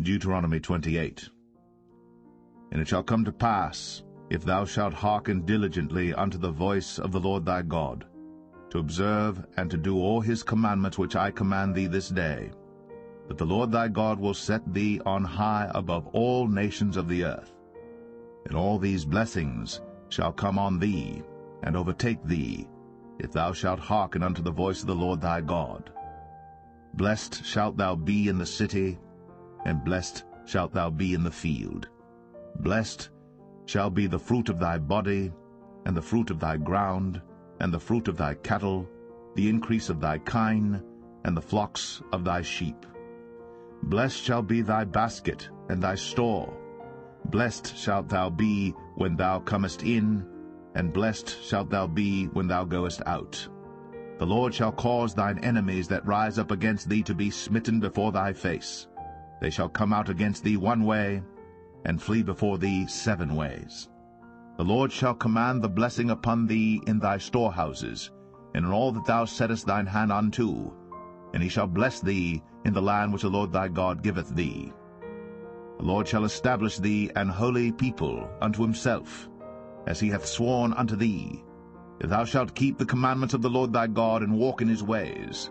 Deuteronomy 28. And it shall come to pass, if thou shalt hearken diligently unto the voice of the Lord thy God, to observe and to do all his commandments which I command thee this day, that the Lord thy God will set thee on high above all nations of the earth. And all these blessings shall come on thee, and overtake thee, if thou shalt hearken unto the voice of the Lord thy God. Blessed shalt thou be in the city, and blessed shalt thou be in the field. Blessed shall be the fruit of thy body, and the fruit of thy ground, and the fruit of thy cattle, the increase of thy kine, and the flocks of thy sheep. Blessed shall be thy basket and thy store. Blessed shalt thou be when thou comest in, and blessed shalt thou be when thou goest out. The Lord shall cause thine enemies that rise up against thee to be smitten before thy face. They shall come out against thee one way, and flee before thee 7 ways. The Lord shall command the blessing upon thee in thy storehouses, and in all that thou settest thine hand unto, and he shall bless thee in the land which the Lord thy God giveth thee. The Lord shall establish thee an holy people unto himself, as he hath sworn unto thee, if thou shalt keep the commandments of the Lord thy God, and walk in his ways.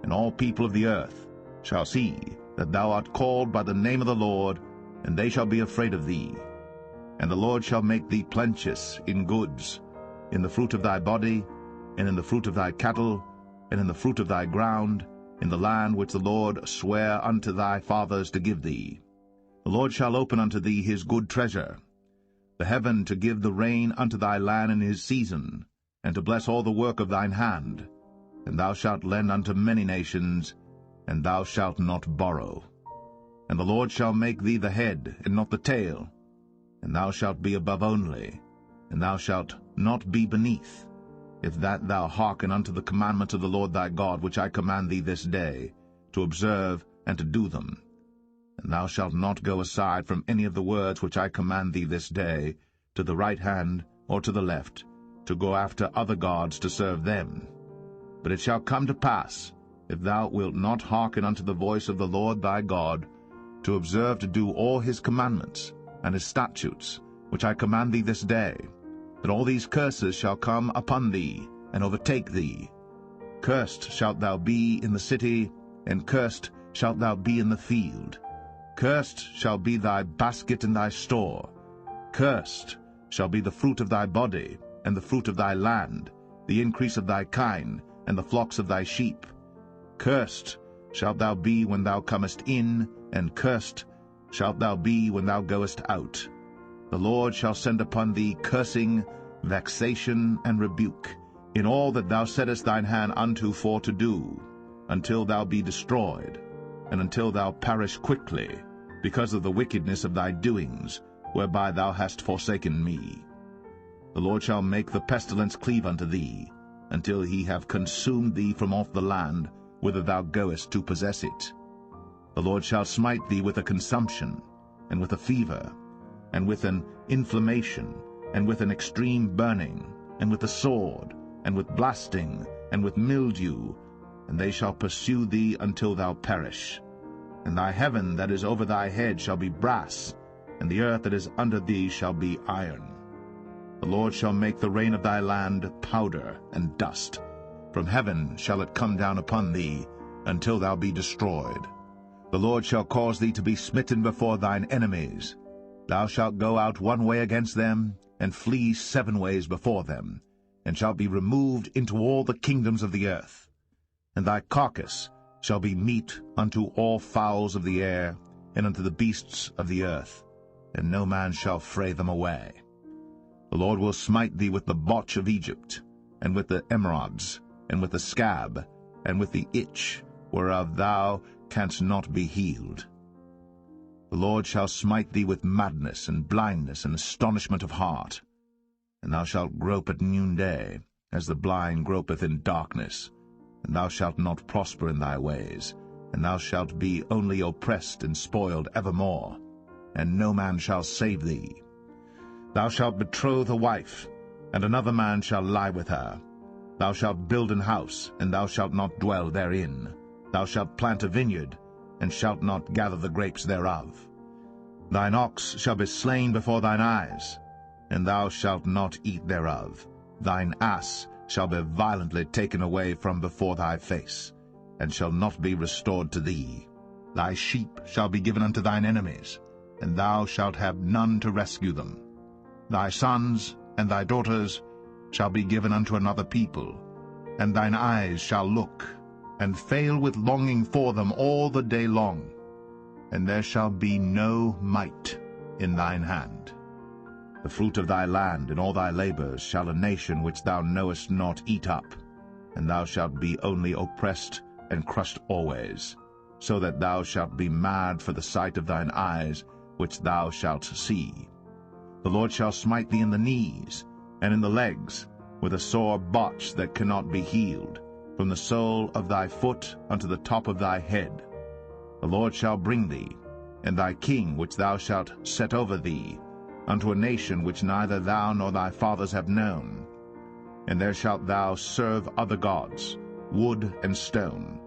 And all people of the earth shall see that thou art called by the name of the Lord, and they shall be afraid of thee. And the Lord shall make thee plenteous in goods, in the fruit of thy body, and in the fruit of thy cattle, and in the fruit of thy ground, in the land which the Lord sware unto thy fathers to give thee. The Lord shall open unto thee his good treasure, the heaven to give the rain unto thy land in his season, and to bless all the work of thine hand. And thou shalt lend unto many nations, and thou shalt not borrow. And the Lord shall make thee the head, and not the tail, and thou shalt be above only, and thou shalt not be beneath, if that thou hearken unto the commandments of the Lord thy God, which I command thee this day, to observe and to do them. And thou shalt not go aside from any of the words which I command thee this day, to the right hand or to the left, to go after other gods to serve them. But it shall come to pass, if thou wilt not hearken unto the voice of the Lord thy God, to observe to do all his commandments and his statutes, which I command thee this day, that all these curses shall come upon thee, and overtake thee. Cursed shalt thou be in the city, and cursed shalt thou be in the field. Cursed shall be thy basket and thy store. Cursed shall be the fruit of thy body, and the fruit of thy land, the increase of thy kine, and the flocks of thy sheep. Cursed shalt thou be when thou comest in, and cursed shalt thou be when thou goest out. The Lord shall send upon thee cursing, vexation, and rebuke, in all that thou settest thine hand unto for to do, until thou be destroyed, and until thou perish quickly, because of the wickedness of thy doings, whereby thou hast forsaken me. The Lord shall make the pestilence cleave unto thee, until he have consumed thee from off the land, whither thou goest to possess it. The Lord shall smite thee with a consumption, and with a fever, and with an inflammation, and with an extreme burning, and with a sword, and with blasting, and with mildew, and they shall pursue thee until thou perish. And thy heaven that is over thy head shall be brass, and the earth that is under thee shall be iron. The Lord shall make the rain of thy land powder and dust. From heaven shall it come down upon thee, until thou be destroyed. The Lord shall cause thee to be smitten before thine enemies. Thou shalt go out one way against them, and flee 7 ways before them, and shalt be removed into all the kingdoms of the earth. And thy carcass shall be meat unto all fowls of the air, and unto the beasts of the earth, and no man shall fray them away. The Lord will smite thee with the botch of Egypt, and with the emerods, and with the scab, and with the itch, whereof thou canst not be healed. The Lord shall smite thee with madness, and blindness, and astonishment of heart. And thou shalt grope at noonday, as the blind gropeth in darkness, and thou shalt not prosper in thy ways, and thou shalt be only oppressed and spoiled evermore, and no man shall save thee. Thou shalt betroth a wife, and another man shall lie with her. Thou shalt build an house, and thou shalt not dwell therein. Thou shalt plant a vineyard, and shalt not gather the grapes thereof. Thine ox shall be slain before thine eyes, and thou shalt not eat thereof. Thine ass shall be violently taken away from before thy face, and shall not be restored to thee. Thy sheep shall be given unto thine enemies, and thou shalt have none to rescue them. Thy sons and thy daughters shall be given unto another people, and thine eyes shall look, and fail with longing for them all the day long, and there shall be no might in thine hand. The fruit of thy land and all thy labors shall a nation which thou knowest not eat up, and thou shalt be only oppressed and crushed always, so that thou shalt be mad for the sight of thine eyes which thou shalt see. The Lord shall smite thee in the knees, and in the legs, with a sore botch that cannot be healed, from the sole of thy foot unto the top of thy head. The Lord shall bring thee, and thy king which thou shalt set over thee, unto a nation which neither thou nor thy fathers have known. And there shalt thou serve other gods, wood and stone.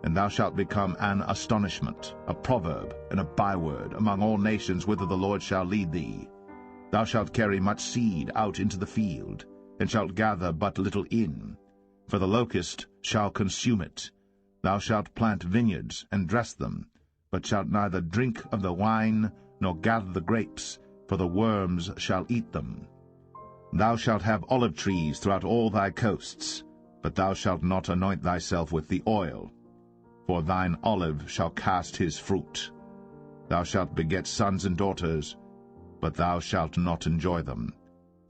And thou shalt become an astonishment, a proverb, and a byword among all nations whither the Lord shall lead thee. Thou shalt carry much seed out into the field, and shalt gather but little in, for the locust shall consume it. Thou shalt plant vineyards and dress them, but shalt neither drink of the wine nor gather the grapes, for the worms shall eat them. Thou shalt have olive trees throughout all thy coasts, but thou shalt not anoint thyself with the oil, for thine olive shall cast his fruit. Thou shalt beget sons and daughters, but thou shalt not enjoy them,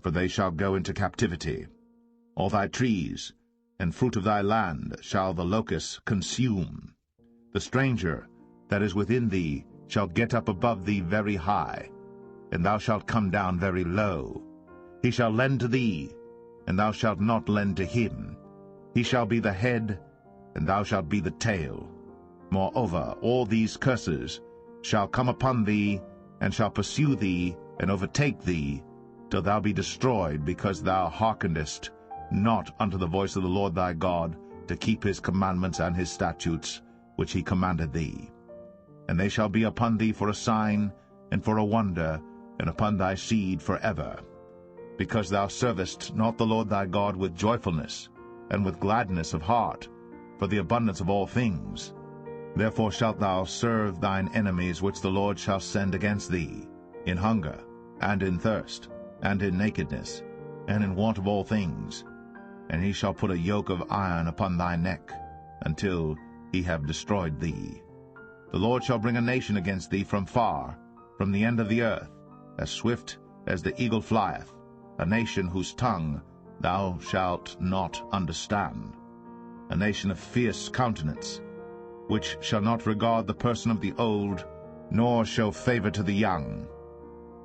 for they shall go into captivity. All thy trees and fruit of thy land shall the locust consume. The stranger that is within thee shall get up above thee very high, and thou shalt come down very low. He shall lend to thee, and thou shalt not lend to him. He shall be the head, and thou shalt be the tail. Moreover, all these curses shall come upon thee, and shall pursue thee, and overtake thee, till thou be destroyed, because thou hearkenest not unto the voice of the Lord thy God, to keep his commandments and his statutes, which he commanded thee. And they shall be upon thee for a sign, and for a wonder, and upon thy seed forever. Because thou servest not the Lord thy God with joyfulness, and with gladness of heart, for the abundance of all things. Therefore shalt thou serve thine enemies which the Lord shall send against thee, in hunger, and in thirst, and in nakedness, and in want of all things. And he shall put a yoke of iron upon thy neck, until he have destroyed thee. The Lord shall bring a nation against thee from far, from the end of the earth, as swift as the eagle flieth, a nation whose tongue thou shalt not understand, a nation of fierce countenance, which shall not regard the person of the old, nor show favor to the young.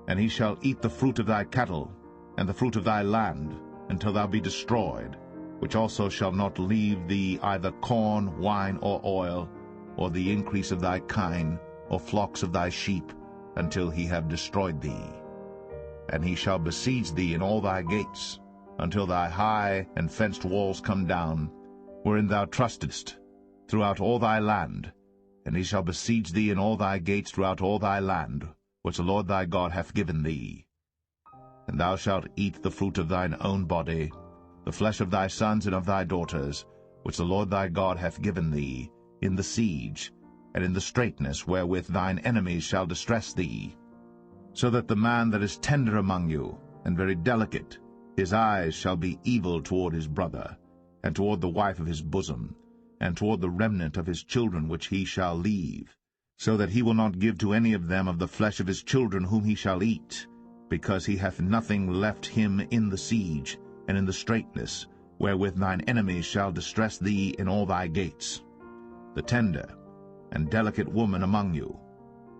And he shall eat the fruit of thy cattle, and the fruit of thy land, until thou be destroyed, which also shall not leave thee either corn, wine, or oil, or the increase of thy kine, or flocks of thy sheep, until he have destroyed thee. And he shall besiege thee in all thy gates, until thy high and fenced walls come down, wherein thou trustest, throughout all thy land. And he shall besiege thee in all thy gates throughout all thy land, which the Lord thy God hath given thee. And thou shalt eat the fruit of thine own body, the flesh of thy sons and of thy daughters, which the Lord thy God hath given thee, in the siege, and in the straitness wherewith thine enemies shall distress thee. So that the man that is tender among you, and very delicate, his eyes shall be evil toward his brother, and toward the wife of his bosom, and toward the remnant of his children which he shall leave, so that he will not give to any of them of the flesh of his children whom he shall eat, because he hath nothing left him in the siege, and in the straitness, wherewith thine enemies shall distress thee in all thy gates. The tender and delicate woman among you,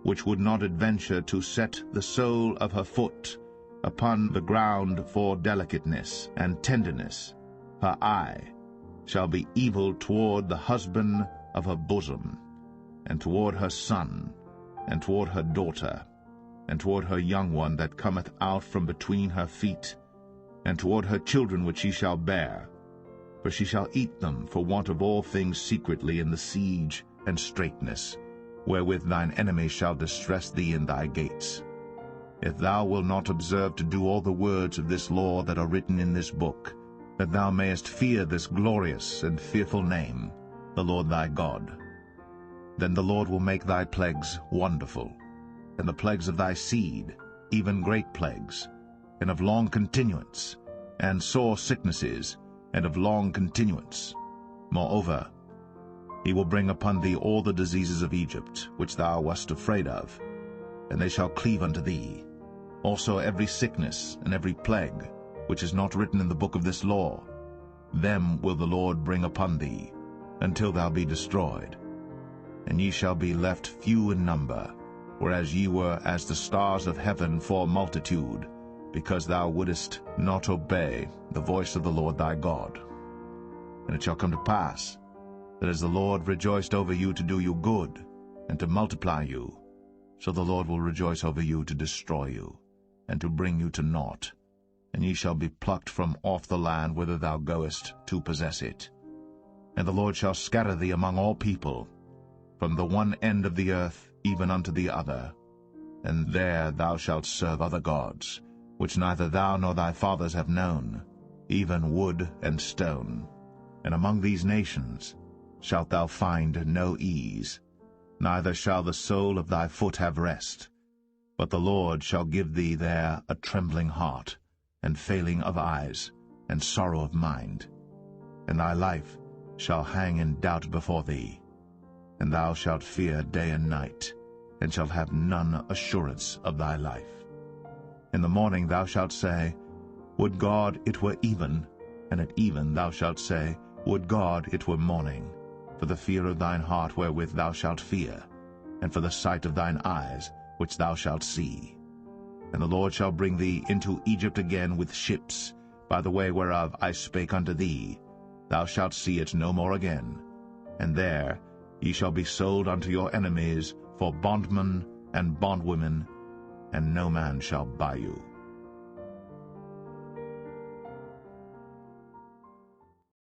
which would not adventure to set the sole of her foot upon the ground for delicateness and tenderness, her eye shall be evil toward the husband of her bosom, and toward her son, and toward her daughter, and toward her young one that cometh out from between her feet, and toward her children which she shall bear. For she shall eat them for want of all things secretly in the siege and straitness, wherewith thine enemies shall distress thee in thy gates. If thou wilt not observe to do all the words of this law that are written in this book, that thou mayest fear this glorious and fearful name, the Lord thy God, then the Lord will make thy plagues wonderful, and the plagues of thy seed, even great plagues, and of long continuance, and sore sicknesses, and of long continuance. Moreover, he will bring upon thee all the diseases of Egypt, which thou wast afraid of, and they shall cleave unto thee. Also every sickness and every plague, which is not written in the book of this law, them will the Lord bring upon thee, until thou be destroyed. And ye shall be left few in number, whereas ye were as the stars of heaven for multitude, because thou wouldest not obey the voice of the Lord thy God. And it shall come to pass, that as the Lord rejoiced over you to do you good, and to multiply you, so the Lord will rejoice over you to destroy you, and to bring you to naught, and ye shall be plucked from off the land whither thou goest to possess it. And the Lord shall scatter thee among all people, from the one end of the earth even unto the other, and there thou shalt serve other gods, which neither thou nor thy fathers have known, even wood and stone. And among these nations shalt thou find no ease, neither shall the sole of thy foot have rest. But the Lord shall give thee there a trembling heart, and failing of eyes, and sorrow of mind. And thy life shall hang in doubt before thee, and thou shalt fear day and night, and shalt have none assurance of thy life. In the morning thou shalt say, Would God it were even, and at even thou shalt say, Would God it were morning, for the fear of thine heart wherewith thou shalt fear, and for the sight of thine eyes which thou shalt see. And the Lord shall bring thee into Egypt again with ships, by the way whereof I spake unto thee. Thou shalt see it no more again. And there ye shall be sold unto your enemies for bondmen and bondwomen, and no man shall buy you.